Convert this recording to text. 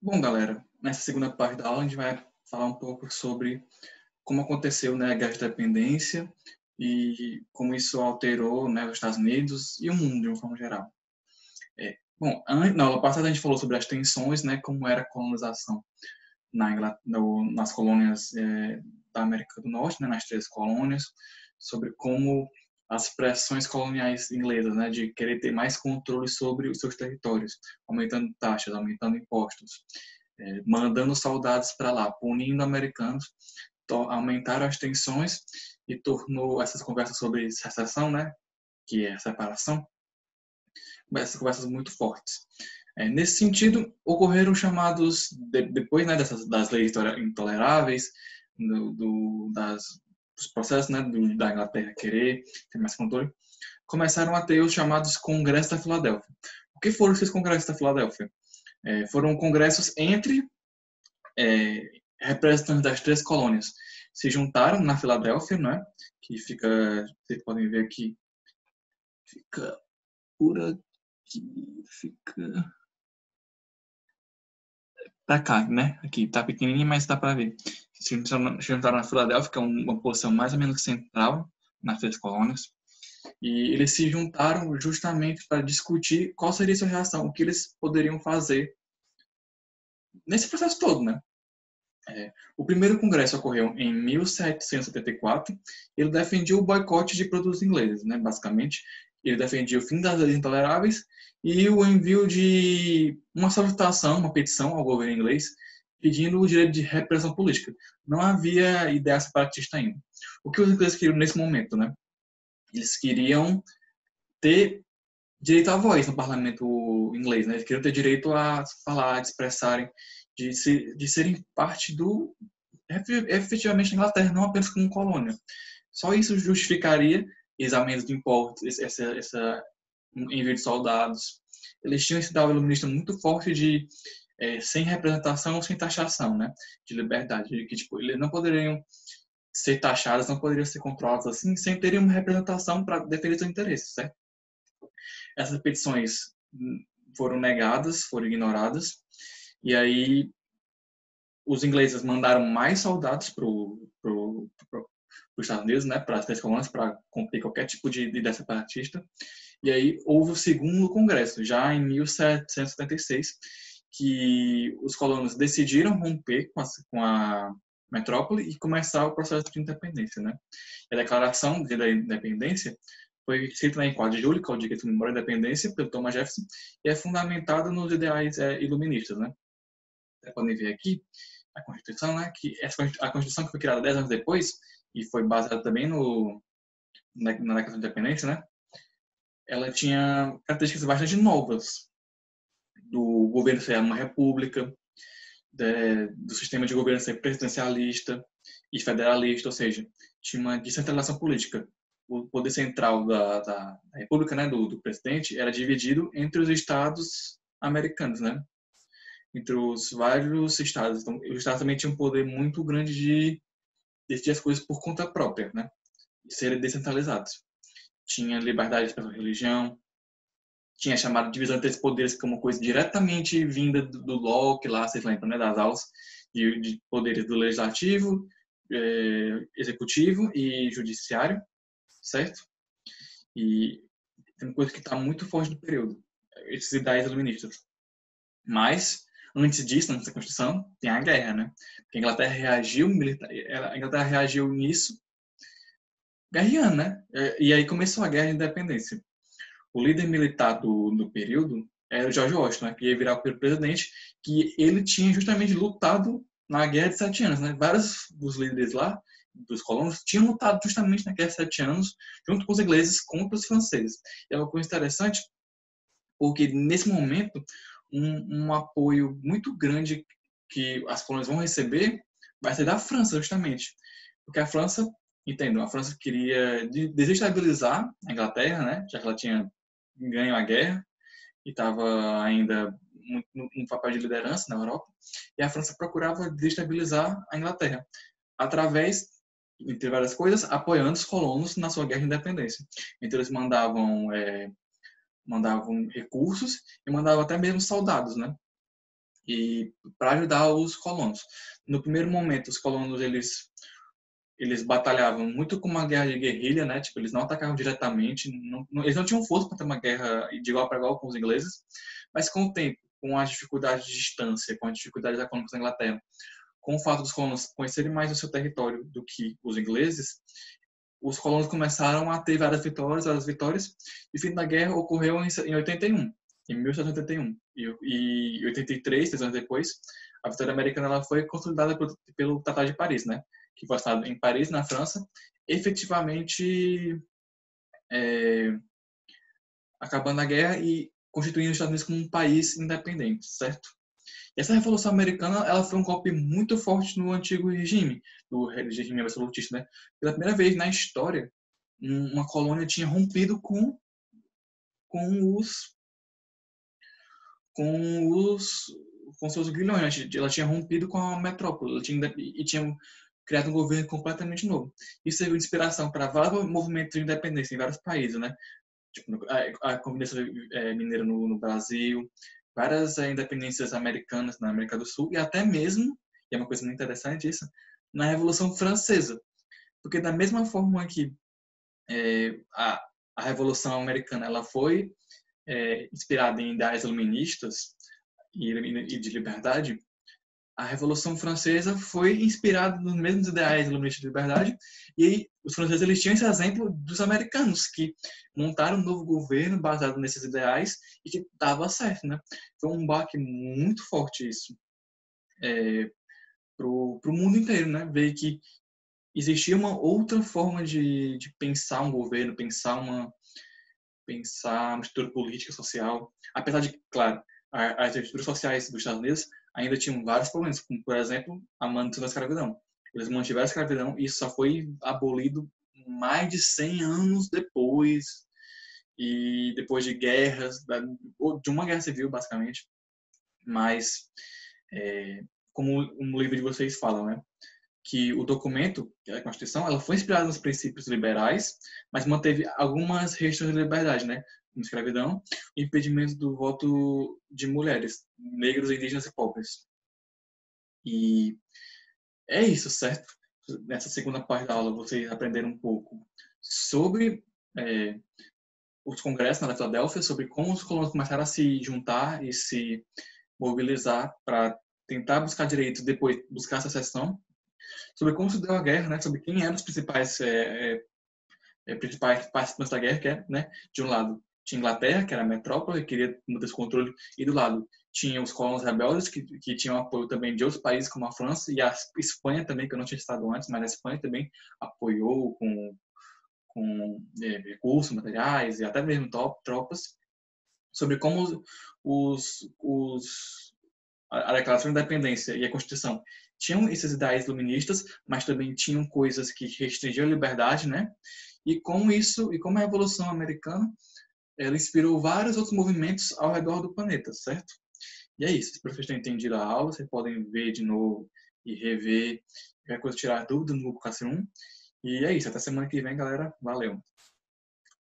Bom, galera, nessa segunda parte da aula a gente vai falar um pouco sobre como aconteceu, né, a Guerra de Independência e como isso alterou, né, os Estados Unidos e o mundo de uma forma geral. Bom, na aula passada a gente falou sobre as tensões, né, como era a colonização nas colônias da América do Norte, né, nas três colônias, sobre como as pressões coloniais inglesas, né, de querer ter mais controle sobre os seus territórios, aumentando taxas, aumentando impostos, mandando soldados para lá, punindo americanos, aumentaram as tensões e tornou essas conversas sobre secessão, né, que é a separação, essas conversas muito fortes. Nesse sentido, ocorreram chamados, depois, né, das leis intoleráveis, dos processos, né, da Inglaterra querer ter mais controle, começaram a ter os chamados Congressos da Filadélfia. O que foram esses Congressos da Filadélfia? Foram congressos entre representantes das três colônias. Se juntaram na Filadélfia, né, que fica, vocês podem ver aqui, fica por aqui, fica pra cá, né? Aqui tá pequenininho, mas dá pra ver. Se juntaram na Filadélfia, que é uma posição mais ou menos central nas três colônias. E eles se juntaram justamente para discutir qual seria a sua reação, o que eles poderiam fazer nesse processo todo, né? O primeiro congresso ocorreu em 1774. Ele defendia o boicote de produtos ingleses, né? Basicamente, ele defendia o fim das leis intoleráveis e o envio de uma solicitação, uma petição ao governo inglês pedindo o direito de repressão política. Não havia ideia separatista ainda. O que os ingleses queriam nesse momento, né? Eles queriam ter direito à voz no parlamento inglês, né? Eles queriam ter direito a falar, de expressarem, de serem parte do efetivamente a Inglaterra, não apenas como colônia. Só isso justificaria exames de impostos, essa envio de soldados. Eles tinham esse ideal iluminista muito forte de sem representação, sem taxação, né? De liberdade, de que tipo, eles não poderiam ser taxados, não poderiam ser controlados assim, sem terem uma representação para defender seus interesses, certo? Essas petições foram negadas, foram ignoradas, e aí os ingleses mandaram mais soldados para os Estados Unidos, né, para as três colônias, para cumprir qualquer tipo de ideia separatista. E aí houve o segundo congresso, já em 1776, que os colonos decidiram romper com a metrópole e começar o processo de independência, né? A declaração da independência foi escrita em 4 de julho, que é o dia que comemora a independência, pelo Thomas Jefferson, e é fundamentada nos ideais iluministas, né? Vocês podem ver aqui a Constituição, né? Que a Constituição que foi criada 10 anos depois e foi baseada também na Declaração de Independência, né? Ela tinha características bastante novas do governo ser uma república, do sistema de governo ser presidencialista e federalista, ou seja, tinha uma descentralização política. O poder central da república, né, do presidente, era dividido entre os estados americanos, né? Entre os vários estados. Então, os estados também tinham um poder muito grande de decidir as coisas por conta própria, né? E serem descentralizados. Tinha liberdade para a religião, tinha chamado de divisão entre os poderes, que é uma coisa diretamente vinda do Locke, lá, vocês lembram, né, das aulas, de poderes do legislativo, executivo e judiciário, certo? E tem uma coisa que está muito forte no período, esses ideais iluministas. Mas, antes disso, nessa Constituição, tem a guerra, né? Porque a Inglaterra reagiu nisso, guerreando, né? E aí começou a Guerra de Independência. O líder militar do período era o George Washington, né, que ia virar o primeiro presidente, que ele tinha justamente lutado na Guerra de 7 Anos. Né? Vários dos líderes lá, dos colonos, tinham lutado justamente na Guerra de 7 Anos, junto com os ingleses contra os franceses. E é uma coisa interessante, porque nesse momento, um apoio muito grande que as colônias vão receber vai ser da França, justamente. Porque a França, entendo, a França queria desestabilizar a Inglaterra, né, já que ela tinha ganho a guerra e estava ainda no papel de liderança na Europa, e a França procurava desestabilizar a Inglaterra através, entre várias coisas, apoiando os colonos na sua guerra de independência. Então eles mandavam recursos e mandavam até mesmo soldados, né? e para ajudar os colonos. No primeiro momento, os colonos eles batalhavam muito com uma guerra de guerrilha, né? Tipo, eles não atacavam diretamente, eles não tinham força para ter uma guerra de igual para igual com os ingleses, mas com o tempo, com as dificuldades de distância, com as dificuldades econômicas da Inglaterra, com o fato dos colonos conhecerem mais o seu território do que os ingleses, os colonos começaram a ter várias vitórias, e o fim da guerra ocorreu em 81, em 1781. E 83, 3 anos depois, a vitória americana ela foi consolidada pelo Tratado de Paris, né? Que foi assinado em Paris, na França, efetivamente acabando a guerra e constituindo os Estados Unidos como um país independente, certo? E essa Revolução Americana ela foi um golpe muito forte no antigo regime, do regime absolutista, né? Pela primeira vez na história, uma colônia tinha rompido com os com os com seus grilhões. Ela tinha rompido com a metrópole, tinha criado um governo completamente novo. Isso serviu de inspiração para vários movimentos de independência em vários países, né? Tipo, a Conferência Mineira no Brasil, várias independências americanas na América do Sul e até mesmo, e é uma coisa muito interessante isso, na Revolução Francesa. Porque da mesma forma que a Revolução Americana ela foi inspirada em ideais iluministas e de liberdade, a Revolução Francesa foi inspirada nos mesmos ideais iluministas de liberdade, e aí os franceses eles tinham esse exemplo dos americanos, que montaram um novo governo baseado nesses ideais e que dava certo, né? Foi um baque muito forte isso pro mundo inteiro, né? Ver que existia uma outra forma de pensar um governo, pensar uma estrutura política social, apesar de, claro, as estruturas sociais dos Estados Unidos ainda tinham vários problemas, como, por exemplo, a manutenção da escravidão. Eles mantiveram a escravidão e isso só foi abolido mais de 100 anos depois, e depois de guerras, de uma guerra civil, basicamente. Mas, como um livro de vocês falam, né? Que o documento, que é a Constituição, ela foi inspirada nos princípios liberais, mas manteve algumas restrições de liberdade, né? Como escravidão e impedimento do voto de mulheres, negros, indígenas e pobres. E é isso, certo? Nessa segunda parte da aula, vocês aprenderam um pouco sobre os congressos na Filadélfia, sobre como os colonos começaram a se juntar e se mobilizar para tentar buscar direitos, depois buscar secessão, sobre como se deu a guerra, né? Sobre quem eram os principais participantes da guerra, que é, né? De um lado tinha a Inglaterra, que era a metrópole, que queria manter esse controle, e do lado tinha os colonos rebeldes, que tinham apoio também de outros países, como a França, e a Espanha também, que eu não tinha citado antes, mas a Espanha também apoiou com recursos, materiais e até mesmo tropas, sobre como a Declaração de Independência e a Constituição tinham esses ideais iluministas, mas também tinham coisas que restringiam a liberdade, né? E como a Revolução Americana, ela inspirou vários outros movimentos ao redor do planeta, certo? E é isso. Se vocês tenham entendido a aula, vocês podem ver de novo e rever, qualquer coisa tirar dúvida no Google Classroom. E é isso. Até semana que vem, galera. Valeu!